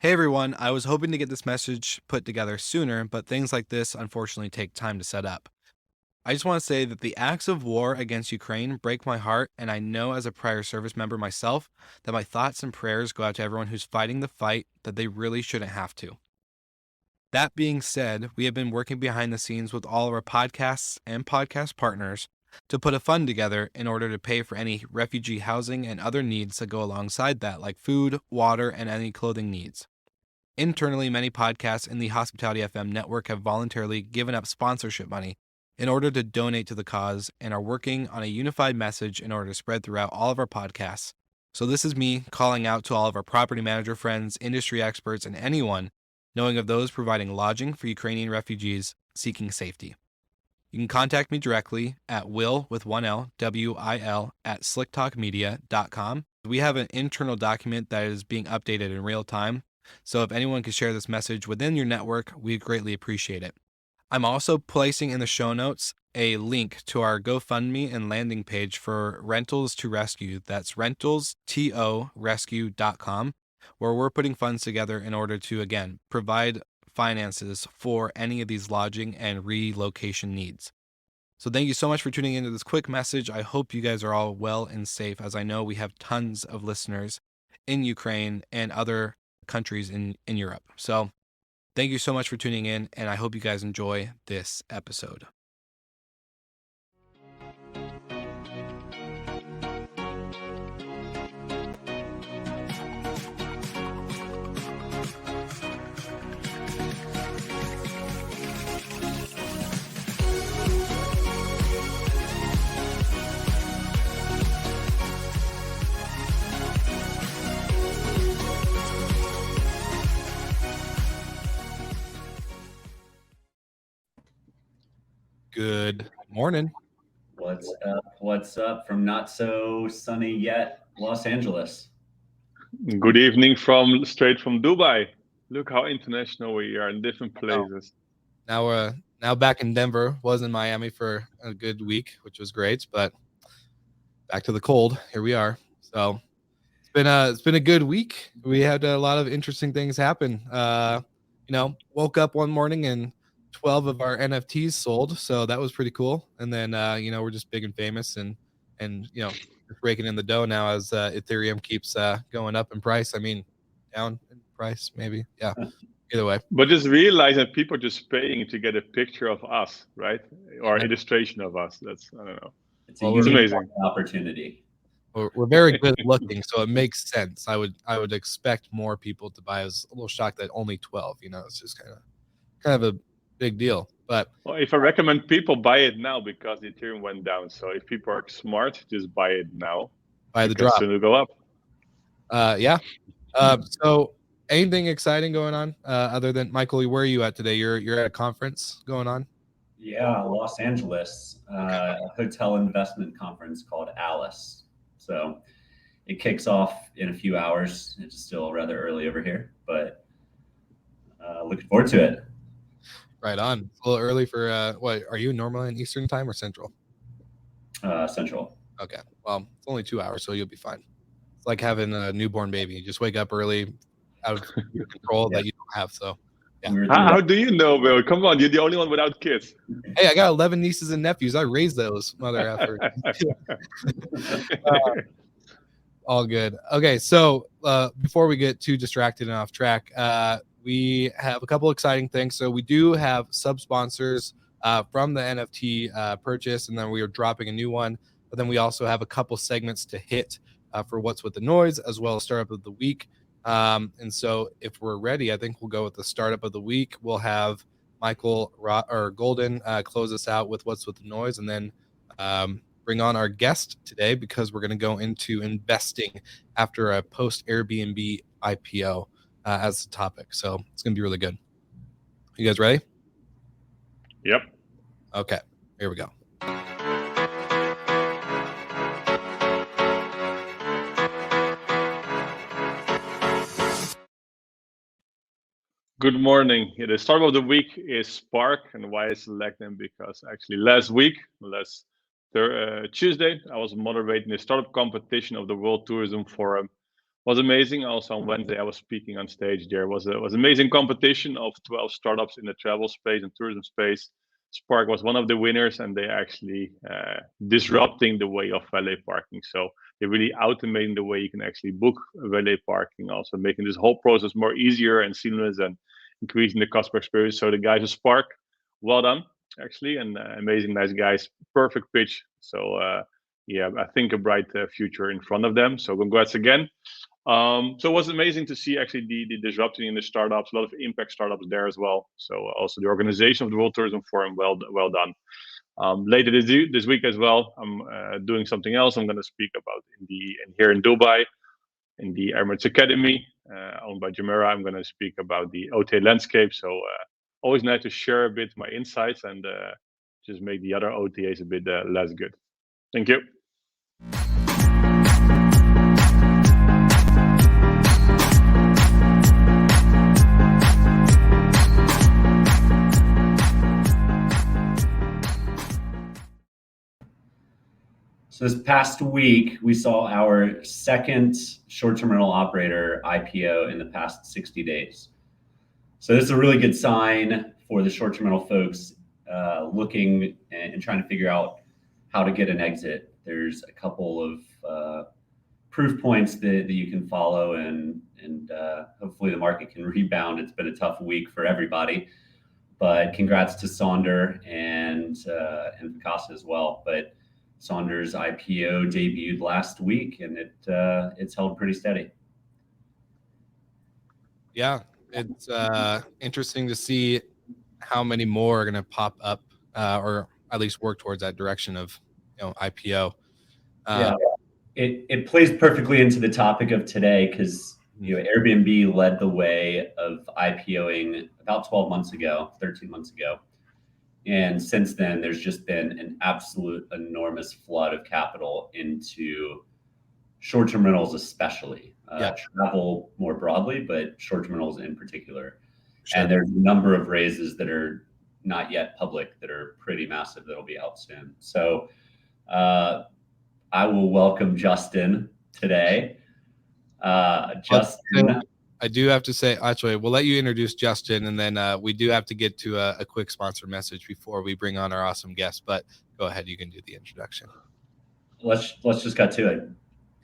Hey everyone, I was hoping to get this message put together sooner, but things like this unfortunately take time to set up. I just want to say that the acts of war against Ukraine break my heart, and I know as a prior service member myself that my thoughts and prayers go out to everyone who's fighting the fight that they really shouldn't have to. That being said, we have been working behind the scenes with all of our podcasts and podcast partners to put a fund together in order to pay for any refugee housing and other needs that go alongside that, like food, water, and any clothing needs. Internally, many podcasts in the Hospitality FM network have voluntarily given up sponsorship money in order to donate to the cause and are working on a unified message in order to spread throughout all of our podcasts. So, this is me calling out to all of our property manager friends, industry experts, and anyone knowing of those providing lodging for Ukrainian refugees seeking safety. You can contact me directly at will with one L, WIL at slicktalkmedia.com. We have an internal document that is being updated in real time. So if anyone could share this message within your network, we'd greatly appreciate it. I'm also placing in the show notes a link to our GoFundMe and landing page for Rentals to Rescue. That's rentalstorescue.com, where we're putting funds together in order to, again, provide finances for any of these lodging and relocation needs. So thank you so much for tuning into this quick message. I hope you guys are all well and safe, as I know we have tons of listeners in Ukraine and other countries in Europe. So thank you so much for tuning in, and I hope you guys enjoy this episode. Good morning. What's up? What's up from not so sunny yet Los Angeles? Good evening straight from Dubai. Look how international we are in different places. Now back in Denver. Was in Miami for a good week, which was great, but back to the cold. Here we are. So it's been a good week. We had a lot of interesting things happen. Woke up one morning and 12 of our NFTs sold, so that was pretty cool. And then we're just big and famous and just raking in the dough now as Ethereum keeps going up in price. I mean, down in price maybe. Yeah. Either way. But just realize that people are just paying to get a picture of us, right? Or illustration of us. That's, I don't know. It's amazing opportunity. We're very good looking, so it makes sense. I would expect more people to buy. I was a little shocked that only 12. It's just kind of a big deal. But if I recommend people buy it now because the Ethereum went down, so if people are smart, just buy it now. Buy the drop. Soon it'll go up. Yeah. So anything exciting going on other than Michael? Where are you at today? You're at a conference going on. Yeah, Los Angeles, a hotel investment conference called Alice. So it kicks off in a few hours. It's still rather early over here, but looking forward to it. Right on. It's a little early for what? Are you normally in Eastern time or Central? Central. Okay. Well, it's only 2 hours, so you'll be fine. It's like having a newborn baby. You just wake up early, out of your control that you don't have. So, yeah. How do you know, Bill? Come on, you're the only one without kids. Hey, I got 11 nieces and nephews. I raised those, mother effort. All good. Okay, so before we get too distracted and off track, we have a couple exciting things. So we do have sub-sponsors from the NFT purchase, and then we are dropping a new one. But then we also have a couple segments to hit for What's With the Noise, as well as Startup of the Week. And so if we're ready, I think we'll go with the Startup of the Week. We'll have Michael Golden close us out with What's With the Noise, and then bring on our guest today because we're going to go into investing after a post Airbnb IPO as the topic. So it's going to be really good. You guys ready? Yep. Okay, here we go. Good morning. The start of the week is Spark, and why I select them because actually last Tuesday, I was moderating the startup competition of the World Tourism Forum was amazing. Also on Wednesday, I was speaking on stage. There was amazing competition of 12 startups in the travel space and tourism space. Spark was one of the winners, and they actually disrupting the way of valet parking. So they're really automating the way you can actually book valet parking, also making this whole process more easier and seamless and increasing the customer experience. So the guys at Spark, well done, actually, and amazing, nice guys, perfect pitch. So yeah, I think a bright future in front of them. So congrats again. So it was amazing to see actually the disrupting in the startups, a lot of impact startups there as well. So also the organization of the World Tourism Forum, well done. Later this week as well, I'm doing something else. I'm going to speak about here in Dubai, in the Emirates Academy, owned by Jumeirah. I'm going to speak about the OTA landscape. So always nice to share a bit my insights and just make the other OTAs a bit less good. Thank you. So this past week, we saw our second short-term rental operator IPO in the past 60 days. So this is a really good sign for the short-term rental folks looking and trying to figure out how to get an exit. There's a couple of proof points that you can follow, and hopefully the market can rebound. It's been a tough week for everybody, but congrats to Sonder and Picasa as well. But Sonder's IPO debuted last week, and it's held pretty steady. Yeah, it's interesting to see how many more are going to pop up, or at least work towards that direction of IPO. Yeah, it plays perfectly into the topic of today because Airbnb led the way of IPOing about 13 months ago. And since then, there's just been an absolute enormous flood of capital into short-term rentals, especially travel more broadly, but short-term rentals in particular. Sure. And there's a number of raises that are not yet public that are pretty massive that'll be out soon. So I will welcome Justin today. Justin. I do have to say, actually, we'll let you introduce Justin, and then we do have to get to a quick sponsor message before we bring on our awesome guest. But go ahead, you can do the introduction. Let's just cut to it.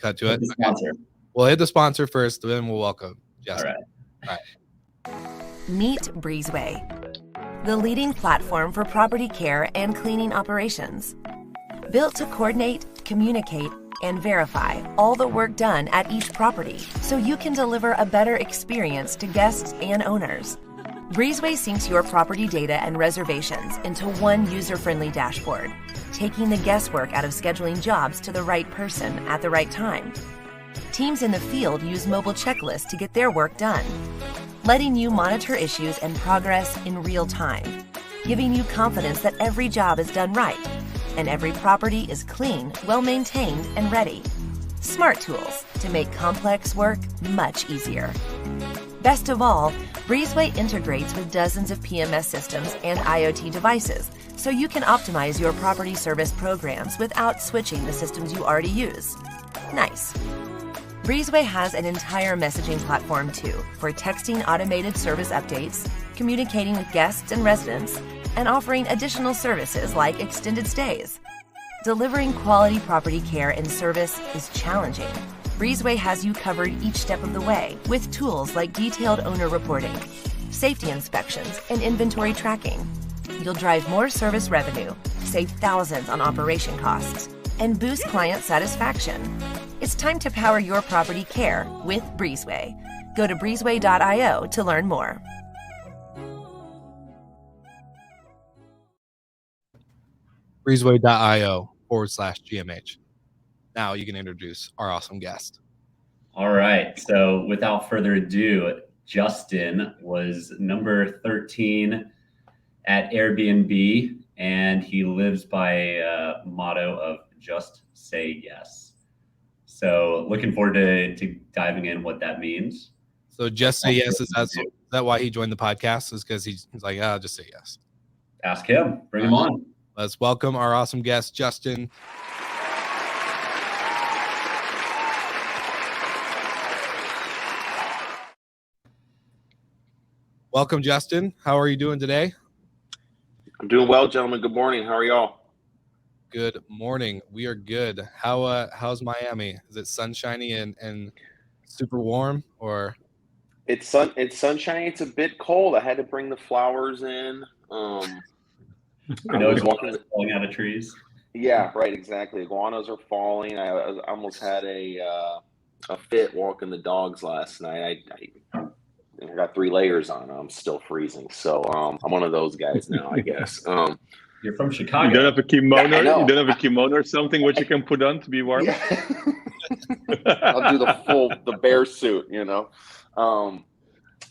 The sponsor. Okay. We'll hit the sponsor first, then we'll welcome Justin. All right. Meet Breezeway, the leading platform for property care and cleaning operations. Built to coordinate, communicate, and verify all the work done at each property so you can deliver a better experience to guests and owners. Breezeway syncs your property data and reservations into one user-friendly dashboard, taking the guesswork out of scheduling jobs to the right person at the right time. Teams in the field use mobile checklists to get their work done, letting you monitor issues and progress in real time, giving you confidence that every job is done right and every property is clean, well-maintained, and ready. Smart tools to make complex work much easier. Best of all, Breezeway integrates with dozens of PMS systems and IoT devices, so you can optimize your property service programs without switching the systems you already use. Nice. Breezeway has an entire messaging platform too, for texting automated service updates, communicating with guests and residents, and offering additional services like extended stays. Delivering quality property care and service is challenging. Breezeway has you covered each step of the way with tools like detailed owner reporting, safety inspections, and inventory tracking. You'll drive more service revenue, save thousands on operation costs, and boost client satisfaction. It's time to power your property care with Breezeway. Go to breezeway.io to learn more. breezeway.io/GMH. Now you can introduce our awesome guest. All right. So without further ado, Justin was number 13 at Airbnb, and he lives by a motto of just say yes. So looking forward to diving in what that means. So just say yes. Is that why he joined the podcast? Is because he's like, I'll just say yes. Ask him. Bring him on. Let's welcome our awesome guest, Justin. Welcome, Justin. How are you doing today? I'm doing well, gentlemen. Good morning. How are y'all? Good morning. We are good. How's Miami? Is it sunshiny and super warm, or? It's sunshiny. It's a bit cold. I had to bring the flowers in. I know was walking falling out of trees. Yeah, right. Exactly. Iguanas are falling. I almost had a fit walking the dogs last night. I got 3 layers on. I'm still freezing. So I'm one of those guys now, I guess. You're from Chicago. You don't have a kimono. I know. You don't have a kimono or something which you can put on to be warm. Yeah. I'll do the bear suit, you know.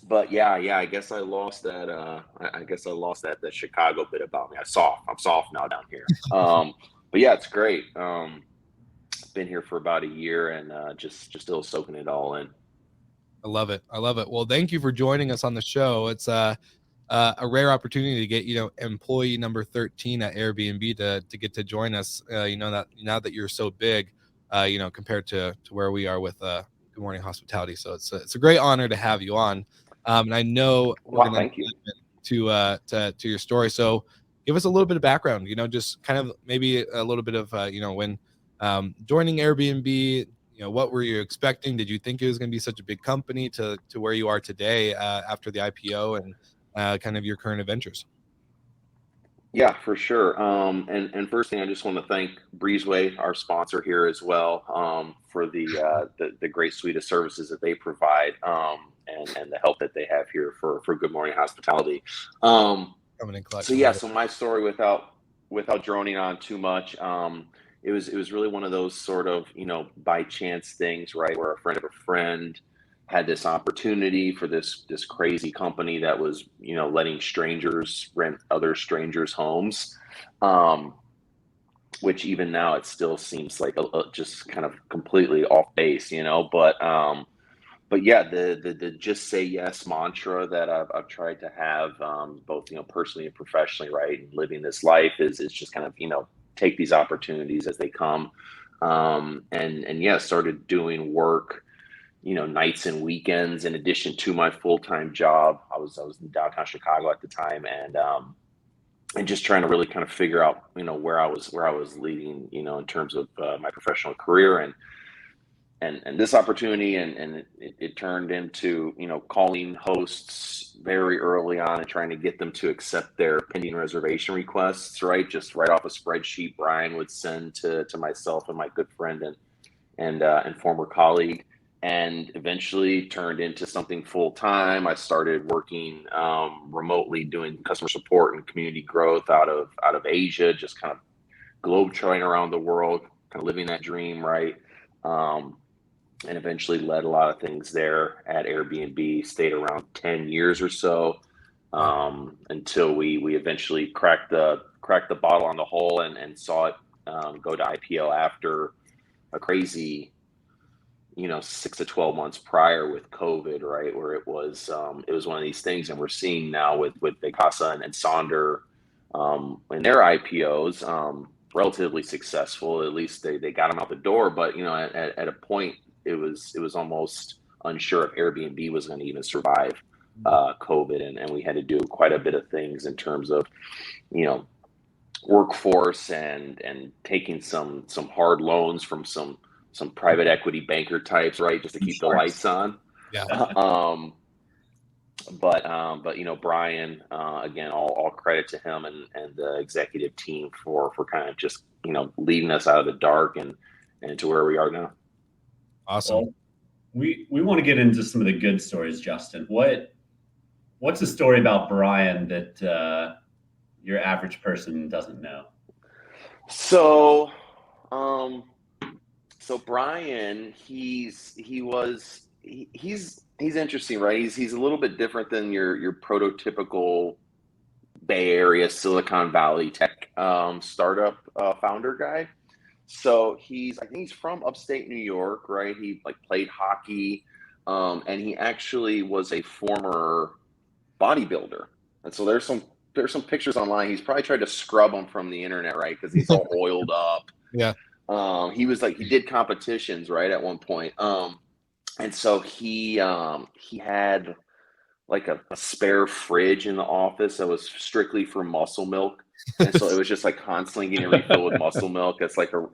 But yeah, I guess I lost that. I guess I lost that Chicago bit about me. I'm soft now down here. But yeah, it's great. Been here for about a year and just still soaking it all in. I love it. Well, thank you for joining us on the show. It's a rare opportunity to get employee number 13 at Airbnb to get to join us. That now that you're so big, compared to where we are with Good Morning Hospitality. So it's a great honor to have you on. And I know we're going Thank you. to your story. So give us a little bit of background. Just kind of maybe a little bit of when joining Airbnb. What were you expecting? Did you think it was going to be such a big company to where you are today after the IPO and kind of your current adventures? Yeah, for sure. And first thing, I just want to thank Breezeway, our sponsor here as well, for the great suite of services that they provide, and the help that they have here for Good Morning Hospitality. So my story, without droning on too much, it was really one of those sort of by chance things, right, where a friend of a friend had this opportunity for this crazy company that was letting strangers rent other strangers' homes, which even now it still seems like just kind of completely off base, but yeah, the just say yes mantra that I've tried to have, both personally and professionally, right, and living this life is just kind of take these opportunities as they come, and yeah, started doing work nights and weekends in addition to my full-time job. I was in downtown Chicago at the time, and just trying to really kind of figure out where I was leading in terms of my professional career, and this opportunity, and it turned into calling hosts very early on and trying to get them to accept their pending reservation requests, right, just right off a spreadsheet Brian would send to myself and my good friend and former colleague, and eventually turned into something full time. I started working remotely, doing customer support and community growth out of Asia, just kind of globetrotting around the world, kind of living that dream, right? And eventually led a lot of things there at Airbnb. Stayed around 10 years or so, until we eventually cracked the bottle on the hole and saw it go to IPO after a crazy 6 to 12 months prior with COVID, right, where it was one of these things. And we're seeing now with Vacasa and Sonder in their IPOs, relatively successful. At least they got them out the door, but at a point it was almost unsure if Airbnb was going to even survive COVID, and we had to do quite a bit of things in terms of workforce and taking some hard loans from some private equity banker types, right, just to keep the lights on. Yeah. But Brian, again, all credit to him and the executive team for kind of just leading us out of the dark and to where we are now. Awesome. Well, we want to get into some of the good stories, Justin. What's a story about Brian that your average person doesn't know? So Brian, he's interesting, right? He's a little bit different than your prototypical Bay Area, Silicon Valley tech startup founder guy. So I think he's from upstate New York, right? He played hockey, and he actually was a former bodybuilder. And so there's some pictures online. He's probably tried to scrub them from the internet, right? Because he's all oiled up. Yeah. He did competitions, right, at one point. And so he had like a spare fridge in the office that was strictly for muscle milk. And so it was just like constantly getting refilled with muscle milk. That's like a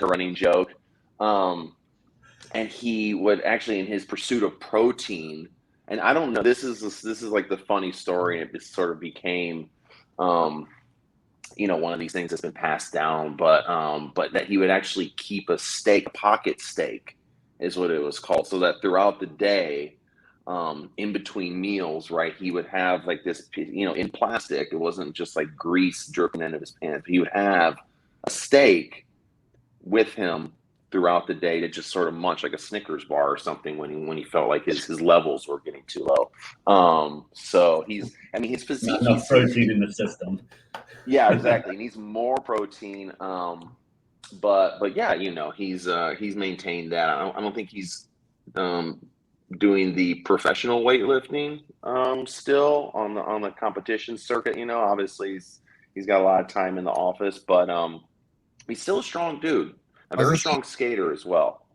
running joke. And he would actually, in his pursuit of protein, and I don't know, this is like the funny story, and it sort of became, one of these things that's been passed down, but that he would actually keep a steak, pocket steak, is what it was called, so that throughout the day, in between meals, right, he would have like this, in plastic. It wasn't just like grease dripping into his pants. He would have a steak with him throughout the day to just sort of munch, like a Snickers bar or something, when he felt like his levels were getting too low. So his physique, Not enough protein in the system. Yeah, exactly. He needs more protein. But yeah, he's maintained that. I don't think he's doing the professional weightlifting still on the competition circuit. Obviously he's got a lot of time in the office, but he's still a strong dude, a very strong skater as well.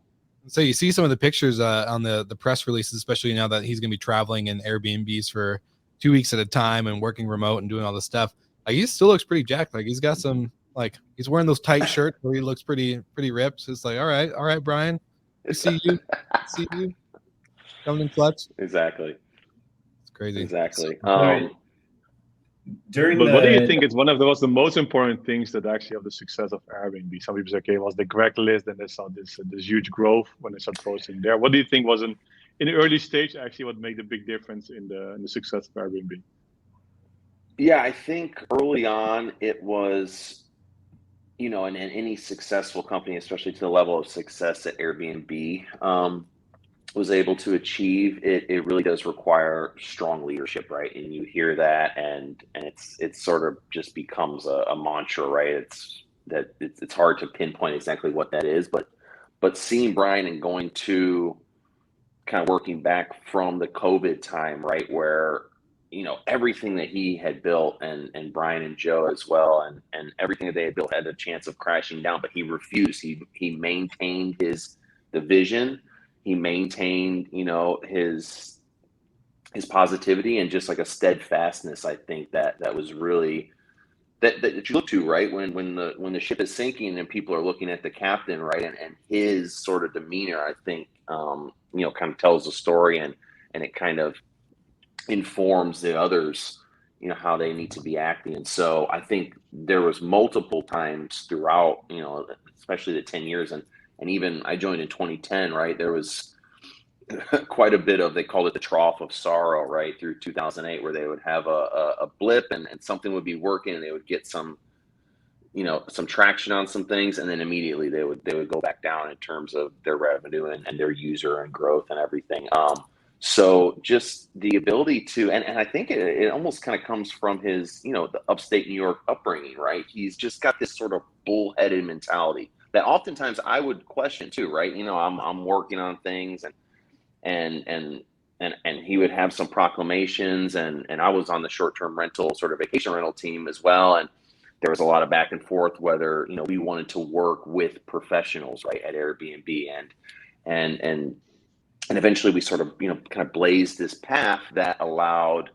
So you see some of the pictures on the press releases, especially now that he's going to be traveling in Airbnbs for 2 weeks at a time and working remote and doing all this stuff. Like, he still looks pretty jacked. Like, he's got some, like, he's wearing those tight shirts where he looks pretty ripped. So it's like, all right, Brian, we see you, coming in clutch. Exactly. It's crazy. Exactly. But what do you think is one of the most important things that actually of the success of Airbnb? Some people say, okay, it was the Greg list, and they saw this huge growth when they started posting there. What do you think was in the early stage actually what made the big difference in the success of Airbnb? Yeah, I think early on it was, in any successful company, especially to the level of success that Airbnb was able to achieve, it really does require strong leadership, right? And you hear that, and it's sort of just becomes a mantra, right? It's hard to pinpoint exactly what that is, but seeing Brian and going to kind of working back from the COVID time, right, where everything that he had built, and Brian and Joe as well, and everything that they had built had a chance of crashing down, but he refused. He maintained the vision. He maintained, his positivity, and just like a steadfastness. I think that was really that you look to, right, when the ship is sinking and people are looking at the captain, right, and his sort of demeanor, I think, kind of tells the story, and it kind of informs the others, how they need to be acting. And so I think there was multiple times throughout, especially the 10 years, and even I joined in 2010, right? There was quite a bit of, they called it the trough of sorrow, right, through 2008, where they would have a blip, and something would be working, and they would get some traction on some things, and then immediately they would go back down in terms of their revenue and their user and growth and everything. So just the ability to, and I think it almost kind of comes from his, the upstate New York upbringing, right? He's just got this sort of bullheaded mentality that oftentimes I would question too, right? I'm working on things, and he would have some proclamations, and I was on the short-term rental, sort of vacation rental team as well, and there was a lot of back and forth whether we wanted to work with professionals, right, at Airbnb, and eventually we sort of kind of blazed this path that allowed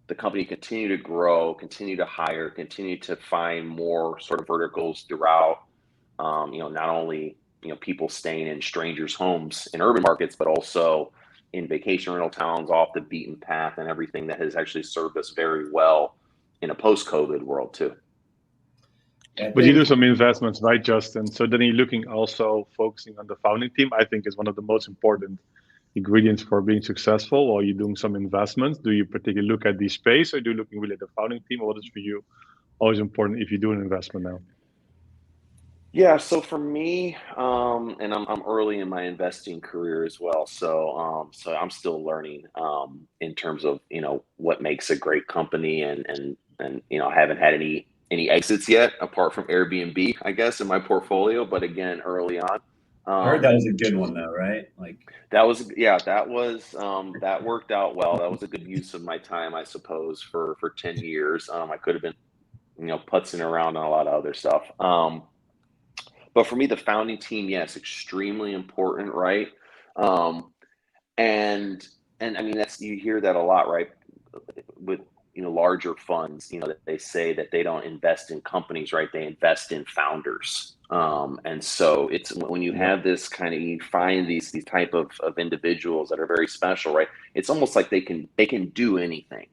the company to continue to grow, continue to hire, continue to find more sort of verticals throughout. Not only people staying in strangers' homes in urban markets, but also in vacation rental towns off the beaten path, and everything that has actually served us very well in a post-COVID world too. But you do some investments, right, Justin? So then you're looking also focusing on the founding team, I think is one of the most important ingredients for being successful. Or you're doing some investments. Do you particularly look at the space, or do you looking really at the founding team? Or what is for you always important if you do an investment now? Yeah, so for me, and I'm early in my investing career as well, so I'm still learning in terms of what makes a great company, and I haven't had any exits yet apart from Airbnb, I guess, in my portfolio. But again, early on, I heard that was a good one though, right? Like that worked out well. That was a good use of my time, I suppose, for 10 years. I could have been putzing around on a lot of other stuff. But for me, the founding team, yes, extremely important, right? And and I mean, you hear that a lot, right? With, larger funds, that they say that they don't invest in companies, right? They invest in founders. And so it's when you have this kind of, you find these type of individuals that are very special, right? It's almost like they can do anything,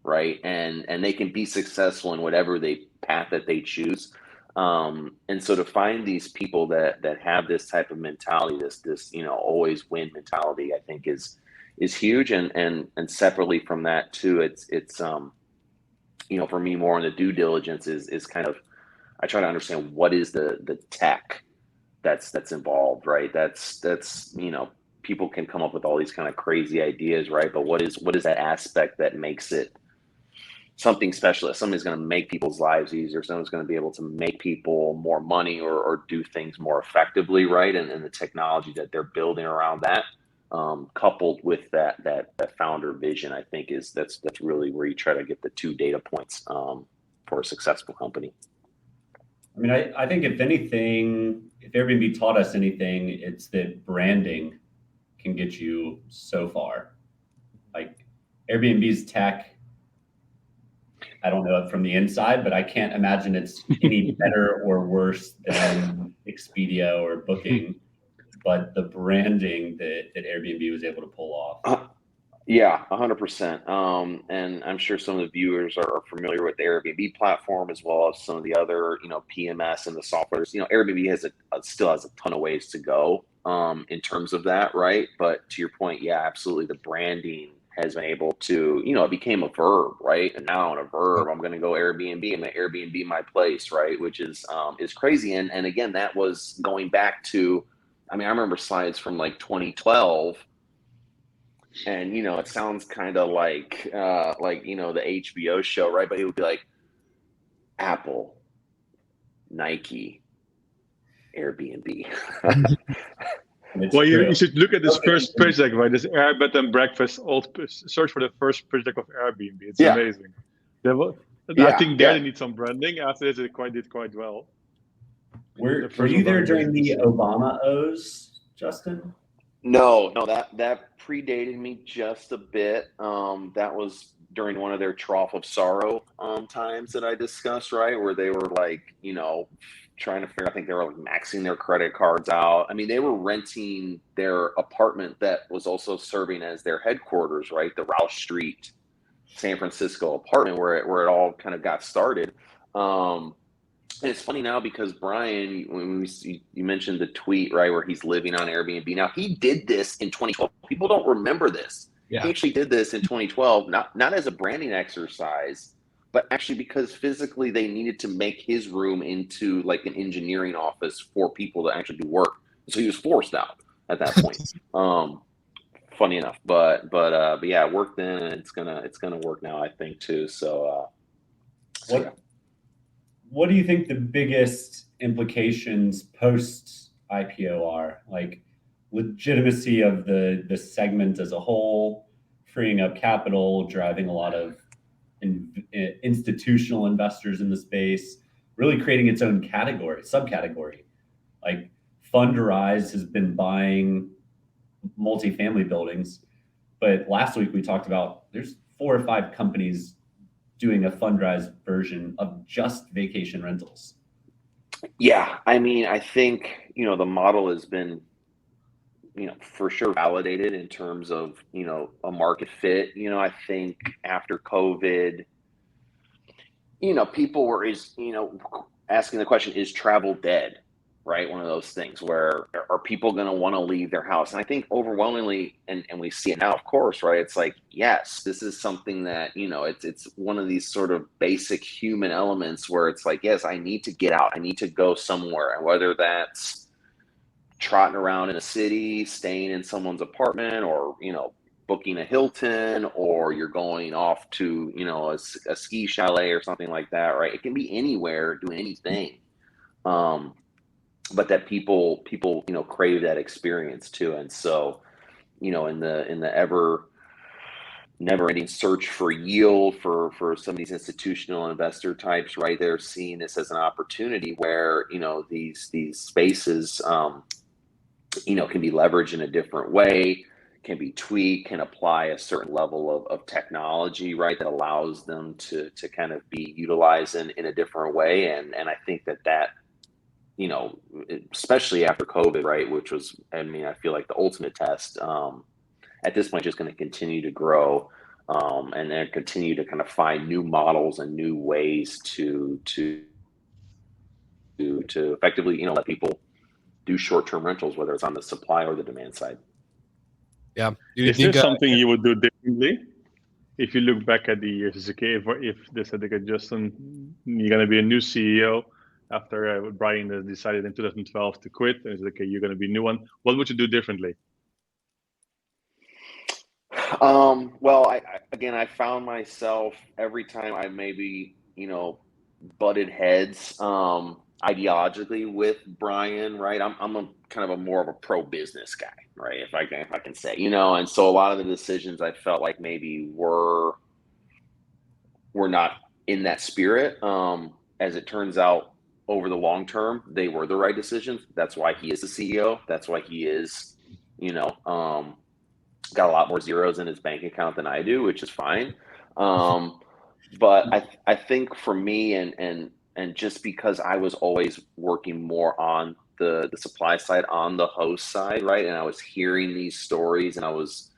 right? And they can be successful in whatever path that they choose. And so to find these people that have this type of mentality, this always win mentality, I think is huge. And separately from that too, it's for me, more on the due diligence is kind of, I try to understand what is the tech that's involved, right? That's people can come up with all these kind of crazy ideas, right? But what is that aspect that makes it something special? Somebody's going to make people's lives easier. Someone's going to be able to make people more money or do things more effectively, right? And the technology that they're building around that, coupled with that founder vision, I think that's really where you try to get the 2 data points for a successful company. I mean, I think if anything, if Airbnb taught us anything, it's that branding can get you so far. Like Airbnb's tech, I don't know it from the inside, but I can't imagine it's any better or worse than Expedia or Booking. But the branding that Airbnb was able to pull off. Yeah, 100%. And I'm sure some of the viewers are familiar with the Airbnb platform, as well as some of the other, PMS and the softwares. Airbnb still has a ton of ways to go in terms of that, right? But to your point, yeah, absolutely. The branding has been able to, it became a verb, right? And now in a verb, I'm going to go Airbnb. I'm going to Airbnb my place, right? Which is crazy. And again, that was going back to, I mean, I remember slides from like 2012, and it sounds kind of like the HBO show, right? But it would be like Apple, Nike, Airbnb. Well, you should look at this first pitch deck, right? This Air Bed and Breakfast. Search for the first pitch deck of Airbnb. It's amazing. I think they need some branding. After this, it did quite well. Were you there during the Obama O's, Justin? No, that predated me just a bit. That was during one of their trough of sorrow times that I discussed, right? Where they were like, trying to figure, I think they were like maxing their credit cards out. I mean, they were renting their apartment that was also serving as their headquarters, right? The Rouse Street, San Francisco apartment where it all kind of got started. And it's funny now because Brian, when you mentioned the tweet, right, where he's living on Airbnb. Now, he did this in 2012. People don't remember this. Yeah. He actually did this in 2012, not as a branding exercise, but actually because physically they needed to make his room into like an engineering office for people to actually do work. So he was forced out at that point. Funny enough, but yeah, it worked then, and it's gonna work now, I think, too. So yeah. What do you think the biggest implications post IPO are? Like legitimacy of the segment as a whole, freeing up capital, driving a lot of institutional investors in the space, really creating its own subcategory. Like Fundrise has been buying multifamily buildings, but last week we talked about there's 4 or 5 companies doing a Fundrise version of just vacation rentals. Yeah, I mean, I think, the model has been, for sure validated in terms of, a market fit. I think after COVID, people were asking the question, is travel dead? Right? One of those things where are people going to want to leave their house? And I think overwhelmingly, and we see it now, of course, right? It's like, yes, this is something that, it's one of these sort of basic human elements where it's like, yes, I need to get out. I need to go somewhere. And whether that's trotting around in a city, staying in someone's apartment, or, booking a Hilton, or you're going off to, a ski chalet or something like that, right? It can be anywhere, doing anything. But that people, crave that experience too. And so, in the ever never-ending search for yield for some of these institutional investor types, right, they're seeing this as an opportunity where, these spaces, can be leveraged in a different way, can be tweaked, can apply a certain level of technology, right, that allows them to kind of be utilized in a different way. And I think that, you know, especially after COVID, right, which was, I mean, I feel like the ultimate test, at this point, just going to continue to grow, and then continue to kind of find new models and new ways to effectively, you know, let people do short-term rentals, whether it's on the supply or the demand side. Yeah. Do you Is there think something you would do differently if you look back at the years? It's okay if they said, okay, Justin, you're going to be a new CEO after Brian decided in 2012 to quit, and it's okay, you're going to be a new one. What would you do differently? Well, I found myself every time I maybe, you know, butted heads, ideologically with Brian, right? I'm a kind of a more of a pro business guy, right? If I can say, you know, and so a lot of the decisions I felt like maybe were not in that spirit. As it turns out, over the long term, they were the right decisions. That's why he is the CEO. That's why he is, you know, got a lot more zeros in his bank account than I do, which is fine. But I think for me, and just because I was always working more on the supply side, on the host side, right, and I was hearing these stories, and I was,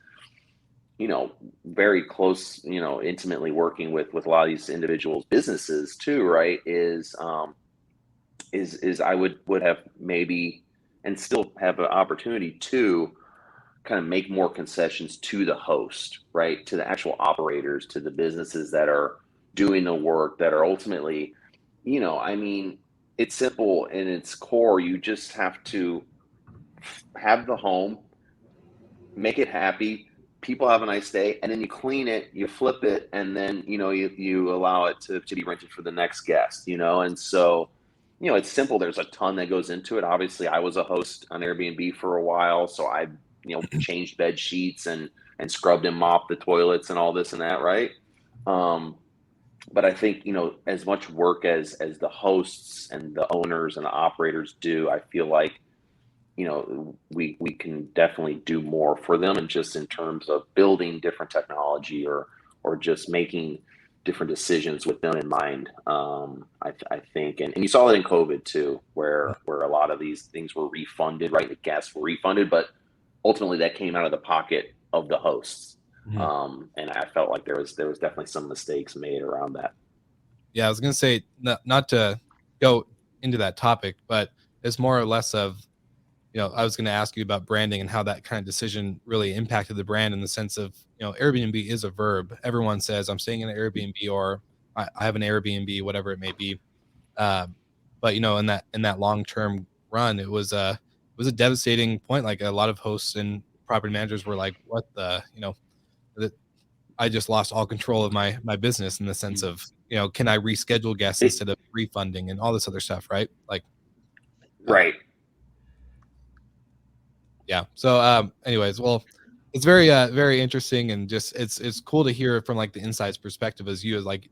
you know, very close, you know, intimately working with a lot of these individuals' businesses too, right, is I would have maybe, and still have an opportunity to kind of make more concessions to the host, right, to the actual operators, to the businesses that are doing the work, that are ultimately, you know, I mean, it's simple in its core. You just have to have the home, make it happy, people have a nice day, and then you clean it, you flip it, and then, you know, you allow it to be rented for the next guest, you know. And so, you know, it's simple. There's a ton that goes into it. Obviously, I was a host on Airbnb for a while, so I, you know, changed bed sheets and scrubbed and mopped the toilets and all this and that, right? But I think, you know, as much work as the hosts and the owners and the operators do, I feel like, you know, we can definitely do more for them, and just in terms of building different technology or just making different decisions with them in mind. I think, and you saw it in COVID too, where a lot of these things were refunded, right? The guests were refunded, but ultimately that came out of the pocket of the hosts. And I felt like there was definitely some mistakes made around that. Yeah, I was gonna say, not to go into that topic, but it's more or less of, you know, I was gonna ask you about branding and how that kind of decision really impacted the brand, in the sense of, you know, Airbnb is a verb. Everyone says I'm staying in an Airbnb, or I have an Airbnb, whatever it may be. But you know, in that long term run, it was a devastating point. Like, a lot of hosts and property managers were like, "What the, you know, I just lost all control of my business," in the sense of, you know, can I reschedule guests instead of refunding and all this other stuff, right? Like, right. Yeah. So, anyways, well, it's very interesting, and just it's cool to hear from like the insights perspective, as you, as like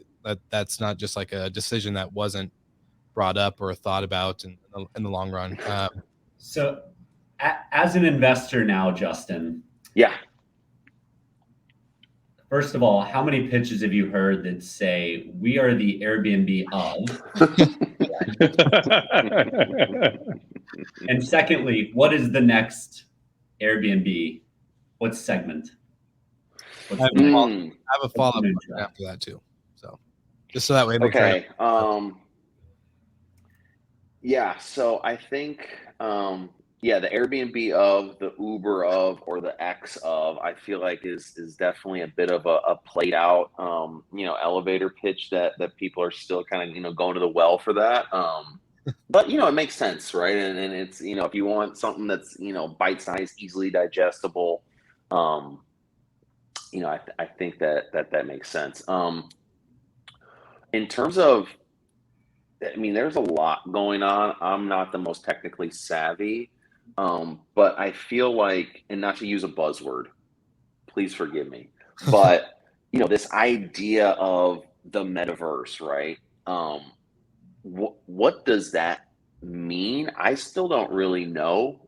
that's not just like a decision that wasn't brought up or thought about in the long run. So, as an investor now, Justin. Yeah. First of all, how many pitches have you heard that say we are the Airbnb of? And secondly, what is the next Airbnb? What segment? What's I the next? have a follow-up after that too. So just so that way. Okay. Yeah. So I think, yeah, the Airbnb of, the Uber of, or the X of, I feel like is definitely a bit of a played out, you know, elevator pitch that people are still kind of, you know, going to the well for that. But, you know, it makes sense, right? And it's, you know, if you want something that's, you know, bite-sized, easily digestible, you know, I think that makes sense. In terms of, I mean, there's a lot going on. I'm not the most technically savvy, but I feel like, and not to use a buzzword, please forgive me, but, you know, this idea of the metaverse, right? What does that mean? I still don't really know.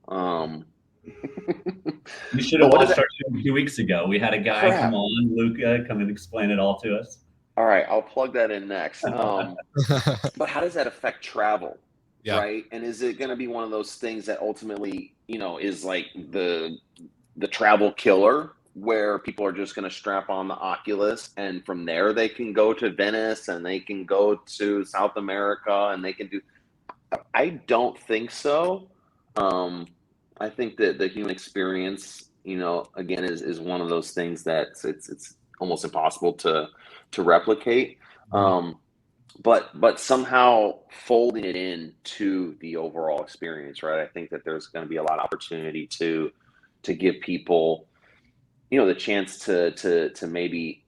You should have But what is watched that? our show 2 weeks ago. We had a guy come Crap. on, Luca, come and explain it all to us. All right, I'll plug that in next. But how does that affect travel, Yeah. right? And is it going to be one of those things that ultimately, is like the travel killer, where people are just going to strap on the Oculus and from there they can go to Venice and they can go to South America and they can do? I don't think so. I think that the human experience, again, is one of those things that it's almost impossible to replicate. But somehow folding it into the overall experience, right? I think that there's going to be a lot of opportunity to give people, the chance to maybe,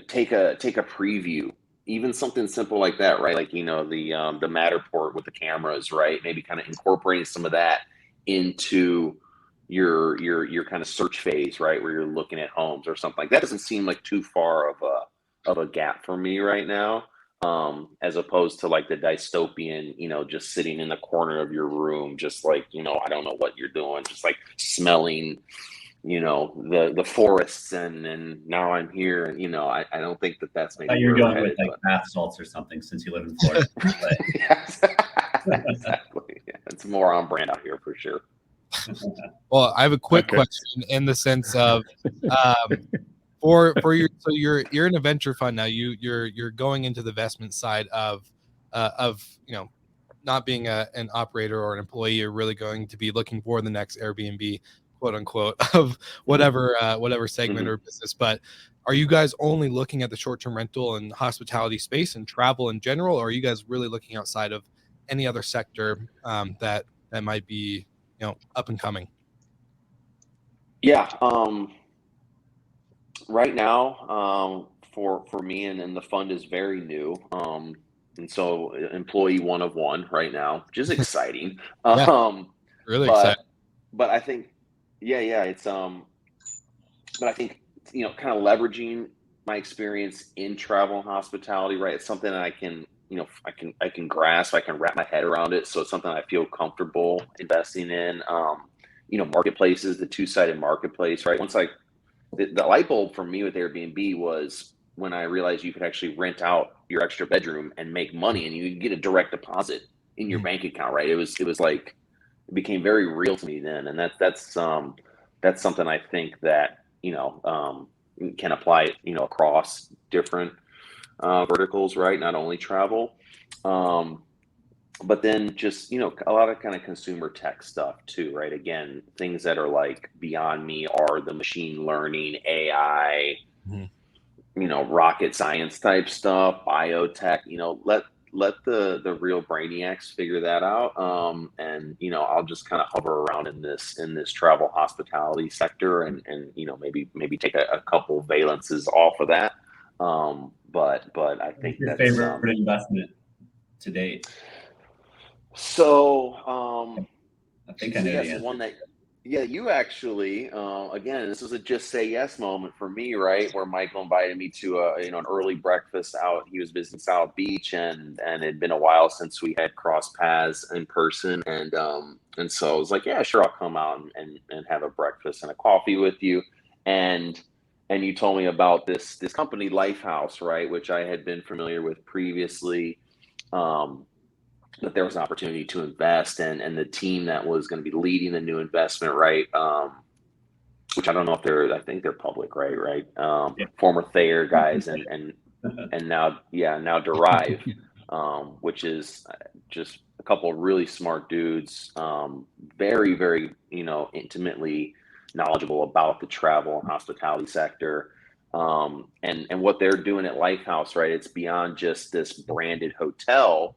take a preview, even something simple like that, right? Like, the Matterport with the cameras, right? Maybe kind of incorporating some of that into your kind of search phase, right? Where you're looking at homes or something like that. Doesn't seem like too far of a gap for me right now. As opposed to like the dystopian, just sitting in the corner of your room, just like, I don't know what you're doing, just like smelling, the forests and now I'm here. And, I don't think that that's maybe You're where we're going with headed, like bath salts or something since you live in Florida. Yes. Exactly. Yeah, it's more on brand out here for sure. Well, I have a quick Okay. question in the sense of for your, so you're in a venture fund now. You're going into the investment side of not being an operator or an employee. You're really going to be looking for the next Airbnb, quote unquote, of whatever segment Mhm. or business. But are you guys only looking at the short-term rental and hospitality space and travel in general, or are you guys really looking outside of any other sector that might be up and coming? Yeah. Right now, for me, and the fund is very new. And so employee one of one right now, which is exciting. Yeah. Um, Really excited. but I think, yeah, it's but I think, kind of leveraging my experience in travel and hospitality, right? It's something that I can, I can grasp, I can wrap my head around it. So it's something I feel comfortable investing in. Marketplaces, the two-sided marketplace, right? The light bulb for me with Airbnb was when I realized you could actually rent out your extra bedroom and make money, and you could get a direct deposit in your bank account, right? It was like, it became very real to me then, and that's something I think that can apply across different verticals, right? Not only travel. But then just, a lot of kind of consumer tech stuff too, right? Again, things that are like beyond me are the machine learning, AI, Mhm. Rocket science type stuff, biotech, let the real brainiacs figure that out. And, I'll just kind of hover around in this travel hospitality sector and maybe take a couple valences off of that. But I think What's your that's, favorite investment to date? so, I think I know the that's answer. one that, yeah, you actually, again, this was a just say yes moment for me, right? Where Michael invited me to an early breakfast out. He was visiting South Beach, and it had been a while since we had crossed paths in person, and so I was like, yeah, sure, I'll come out and have a breakfast and a coffee with you, and you told me about this company, Lifehouse, right, which I had been familiar with previously. That there was an opportunity to invest, and the team that was going to be leading the new investment, right? Which I don't know if I think they're public, right? Yeah. Former Thayer guys, and now Derive, which is just a couple of really smart dudes, very, very, intimately knowledgeable about the travel and hospitality sector. And what they're doing at Lifehouse, right? It's beyond just this branded hotel.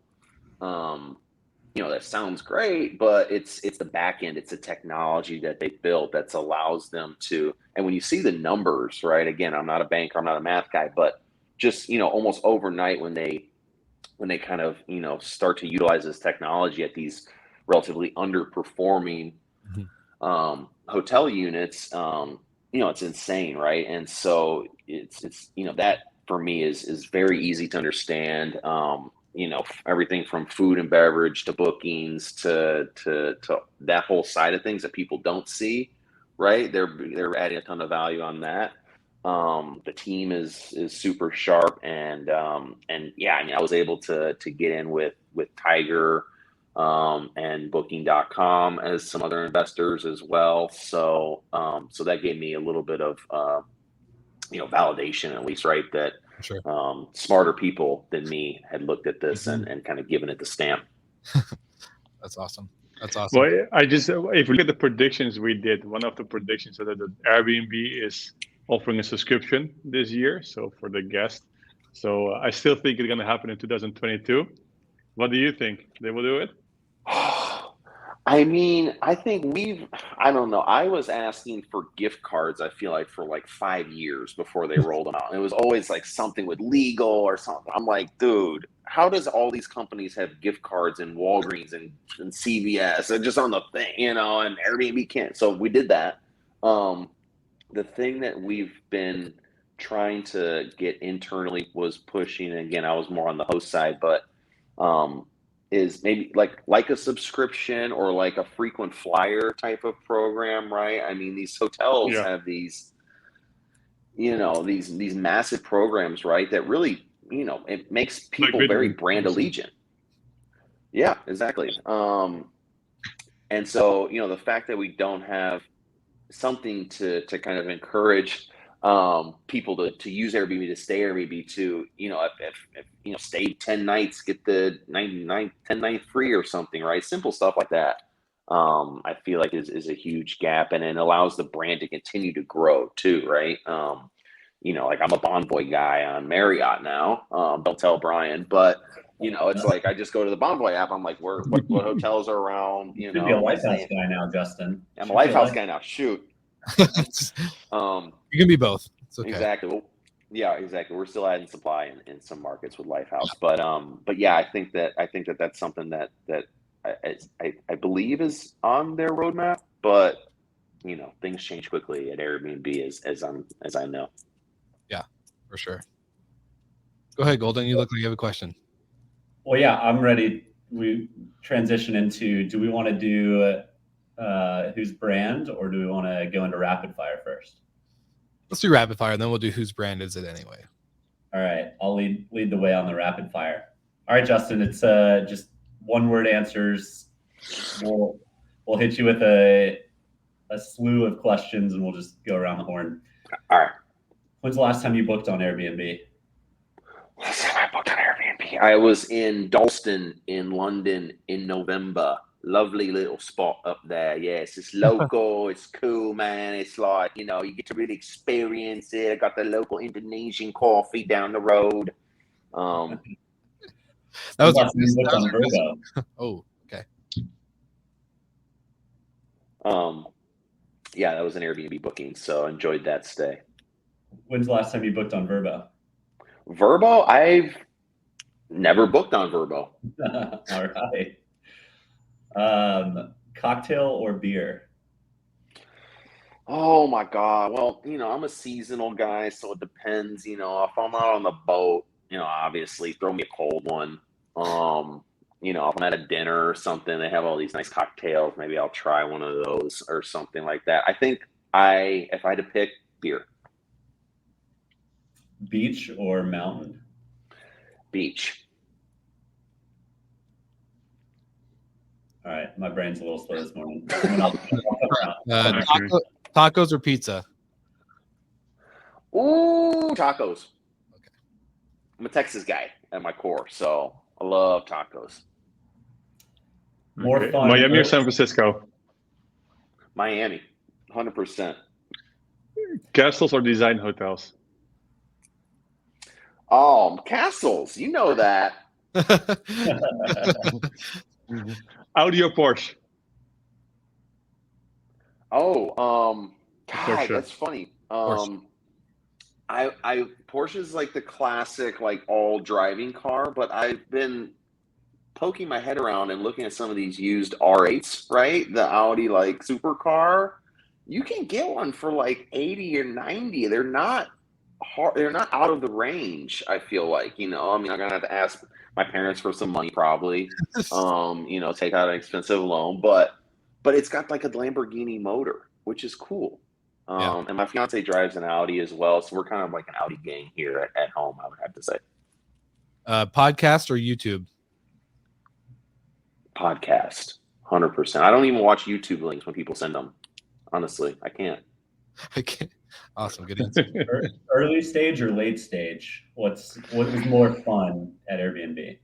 That sounds great, but it's the back end. It's the technology that they built that allows them to. And when you see the numbers, right? Again, I'm not a banker, I'm not a math guy, but just almost overnight when they kind of start to utilize this technology at these relatively underperforming hotel units, it's insane, right? And so it's that for me is very easy to understand. everything from food and beverage to bookings to that whole side of things that people don't see, right? They're adding a ton of value on that. The team is super sharp, and yeah, I mean, I was able to get in with Tiger and Booking.com as some other investors as well. So that gave me a little bit of validation, at least, right? That Sure. smarter people than me had looked at this and kind of given it the stamp. That's awesome. That's awesome. Well, if we look at the predictions we did, one of the predictions is that the Airbnb is offering a subscription this year, so for the guest. So I still think it's going to happen in 2022. What do you think? They will do it? I mean, I think I don't know. I was asking for gift cards, I feel like, for like 5 years before they rolled them out. And it was always like something with legal or something. I'm like, dude, how does all these companies have gift cards in Walgreens and CVS? They're just on the thing, and Airbnb can't. So we did that. The thing that we've been trying to get internally was pushing, and again, I was more on the host side, but is maybe like a subscription or like a frequent flyer type of program, right? I mean, these hotels have these, these massive programs, right? That really, it makes people very brand allegiant. Yeah, exactly. And so, the fact that we don't have something to kind of encourage people to use Airbnb, to stay Airbnb, to if stay 10 nights, get the 10 night free or something, right? Simple stuff like that. I feel like is a huge gap, and it allows the brand to continue to grow too, right? Like I'm a Bonvoy guy on Marriott now. Don't tell Brian, but it's like I just go to the Bonvoy app. I'm like, what hotels are around? You should be a Lifehouse guy now, Justin. I'm a Lifehouse guy now. Shoot. You can be both. It's okay. Exactly. Well, yeah, exactly. We're still adding supply in some markets with Lifehouse, but yeah, I think that that's something that I believe is on their roadmap. But things change quickly at Airbnb, as I know. Yeah, for sure. Go ahead, Golden. You look like you have a question. Well, yeah, I'm ready. We transition into, do we want to do whose brand, or do we want to go into rapid fire first? Let's do rapid fire, and then we'll do whose brand is it anyway. All right, I'll lead the way on the rapid fire. All right, Justin, it's just one word answers. We'll hit you with a slew of questions, and we'll just go around the horn. All right. When's the last time you booked on Airbnb? Last time I booked on Airbnb, I was in Dalston in London in November. Lovely little spot up there. Yes, it's local. It's cool, man. It's like, you get to really experience it. I got the local Indonesian coffee down the road. That was on Verbo. Oh, okay. Yeah, that was an Airbnb booking, so enjoyed that stay. When's the last time you booked on Verbo? Verbo? I've never booked on Verbo. All right. Cocktail or beer? Oh my God. Well, I'm a seasonal guy, so it depends. If I'm out on the boat, obviously throw me a cold one. If I'm at a dinner or something, they have all these nice cocktails. Maybe I'll try one of those or something like that. I think if I had to pick, beer. Beach or mountain? Beach. All right, my brain's a little slow this morning. Tacos or pizza? Ooh, tacos. Okay. I'm a Texas guy at my core, so I love tacos. More fun. Miami or San Francisco? Miami, 100%. Castles or design hotels? Oh, castles. You know that. Audi or Porsche? Oh, God, Porsche. That's funny. Porsche. Porsche is like the classic, like all driving car, but I've been poking my head around and looking at some of these used R8s, right? The Audi like supercar. You can get one for like 80 or 90. They're not hard. They're not out of the range. I feel like, you know, I mean, I'm gonna have to ask my parents for some money probably. You know, take out an expensive loan, but it's got like a Lamborghini motor, which is cool. Yeah. And my fiance drives an Audi as well, so we're kind of like an Audi gang here at home, I would have to say. Podcast or YouTube? Podcast, 100%. I don't even watch YouTube links when people send them. Honestly, I can't. Okay. Awesome. Good answer. Early stage or late stage? What was more fun at Airbnb?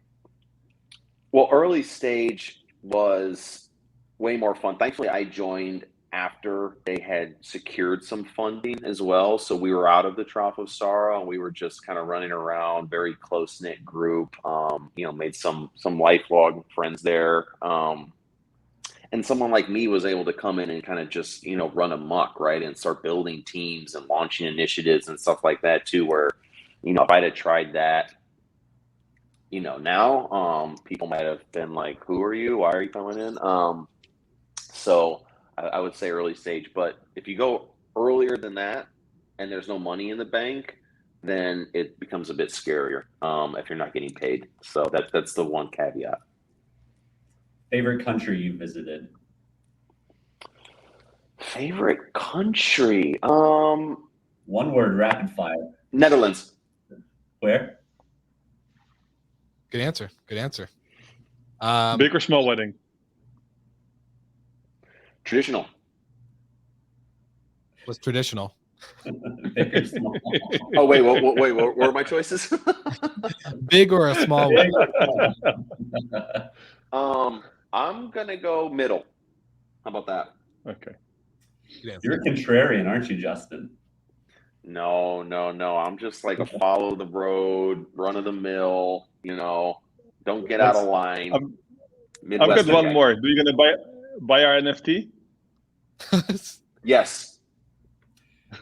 Well, early stage was way more fun. Thankfully, I joined after they had secured some funding as well. So we were out of the Trough of Sorrow and we were just kind of running around, very close knit group. You know, made some lifelong friends there. And someone like me was able to come in and kind of just, you know, run amok, right? And start building teams and launching initiatives and stuff like that too, where, you know, if I'd have tried that, you know, now, people might have been like, who are you? Why are you coming in? So I would say early stage, but if you go earlier than that and there's no money in the bank, then it becomes a bit scarier, if you're not getting paid. So that's the one caveat. Favorite country you visited? Favorite country? One word, rapid fire. Netherlands. Where? Good answer. Good answer. Big or small wedding? Traditional. Was traditional. Big or small? Oh, wait, what were my choices? Big or a small Big wedding? or small? I'm going to go middle. How about that? Okay. Good answer. You're a contrarian, aren't you, Justin? No. I'm just like a follow the road, run of the mill, you know, don't get out of line. I've got Midwestern one guy. more. Do you gonna buy our NFT? Yes.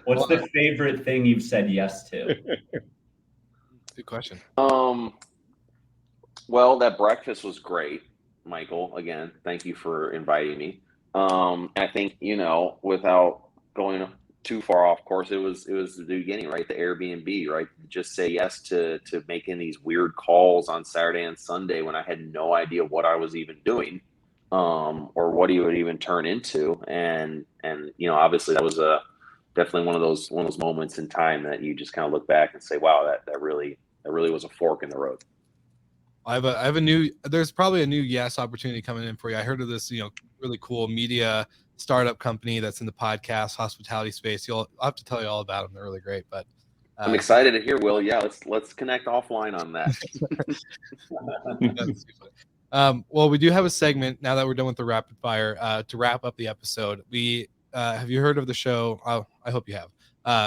What's the favorite thing you've said yes to? Good question. Well, that breakfast was great, Michael. Again, thank you for inviting me. I think, you know, without going too far off course, it was the beginning, right? The Airbnb, right? Just say yes to making these weird calls on Saturday and Sunday when I had no idea what I was even doing, or what he would even turn into. And you know, obviously that was definitely one of those moments in time that you just kind of look back and say, wow, that really was a fork in the road. I have a new. There's probably a new yes opportunity coming in for you. I heard of this, you know, really cool media startup company that's in the podcast hospitality space. I'll have to tell you all about them. They're really great. But I'm excited to hear, Will. Yeah, let's connect offline on that. Well, we do have a segment now that we're done with the rapid fire to wrap up the episode. We have you heard of the show? I hope you have.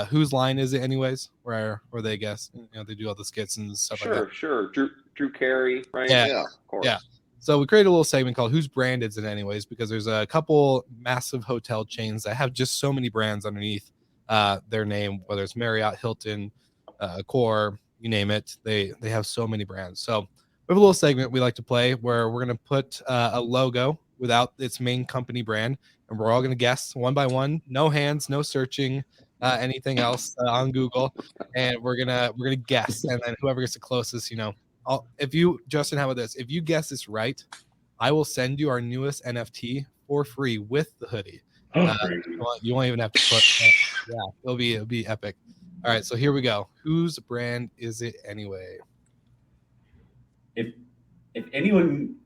Whose line is it, anyways? Where they guess, you know, they do all the skits and stuff like that. Sure. Drew Carey, right? Yeah. Of course. Yeah. So we created a little segment called "Whose Brand Is It Anyways?" because there's a couple massive hotel chains that have just so many brands underneath their name, whether it's Marriott, Hilton, Accor, you name it. They have so many brands. So we have a little segment we like to play where we're going to put a logo without its main company brand, and we're all going to guess one by one. No hands, no searching, anything else on Google, and we're gonna guess, and then whoever gets the closest, you know. If you, Justin, how about this? If you guess this right, I will send you our newest NFT for free with the hoodie. You won't even have to put. Yeah, it'll be epic. All right, so here we go. Whose brand is it anyway? If anyone,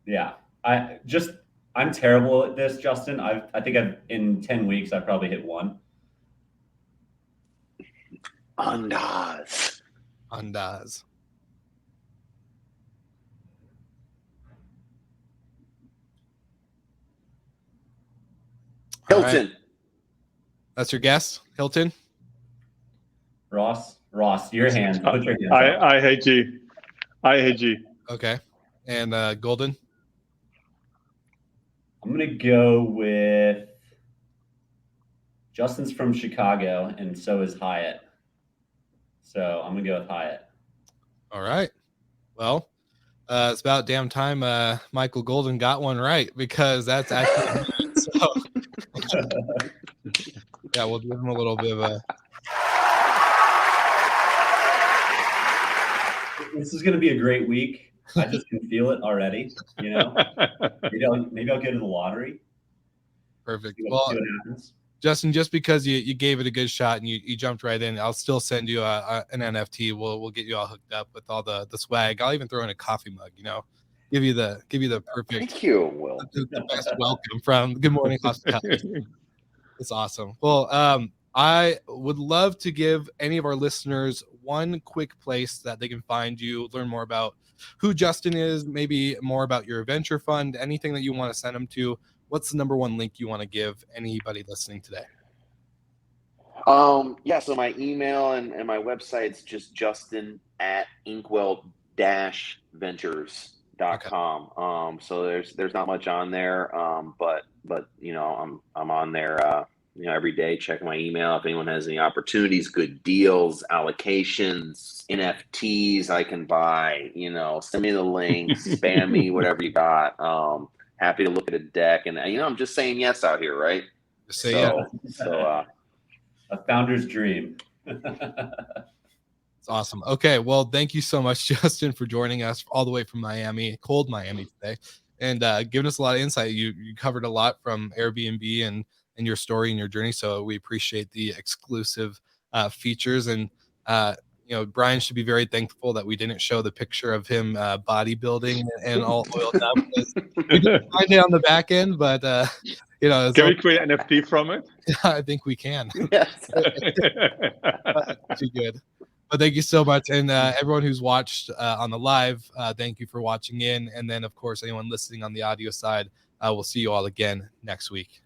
yeah, I'm terrible at this, Justin. I think in 10 weeks I've probably hit one. Andaz. Hilton. Right. That's your guess, Hilton? Ross, your hands. Put your hands up. I hate you. Okay. And Golden? I'm going to go with Justin's from Chicago, and so is Hyatt. So I'm going to go with Hyatt. All right. Well, it's about damn time Michael Golden got one right, because that's actually so. Yeah, we'll give him a little bit of a this is going to be a great week. I just can feel it already. You know, maybe I'll get in the lottery. Perfect. See what Well, happens. Justin, just because you gave it a good shot and you jumped right in, I'll still send you an NFT. We'll get you all hooked up with all the swag. I'll even throw in a coffee mug. You know, give you the perfect. Thank you, Will. The best welcome from Good Morning Hospitality. It's awesome. Well, I would love to give any of our listeners one quick place that they can find you, learn more about who Justin is, maybe more about your venture fund, anything that you want to send them to. What's the number one link you want to give anybody listening today? Yeah, so my email and my website's just justin@inkwell-ventures.com. So there's not much on there, but you know, I'm on there you know, every day checking my email. If anyone has any opportunities, good deals, allocations, NFTs I can buy, you know, send me the links, spam me, whatever you got. Happy to look at a deck, and you know, I'm just saying yes out here, right? Just say yeah. So a founder's dream. It's awesome. Okay, well, thank you so much, Justin, for joining us all the way from Miami, cold Miami today, and giving us a lot of insight. You covered a lot from Airbnb and your story and your journey, so we appreciate the exclusive features. And you know, Brian should be very thankful that we didn't show the picture of him bodybuilding and all oiled up. We did find it on the back end, but you know, can we create an NFT from it? I think we can. yes. Too good. But thank you so much. And everyone who's watched on the live, thank you for watching in. And then, of course, anyone listening on the audio side, we'll see you all again next week.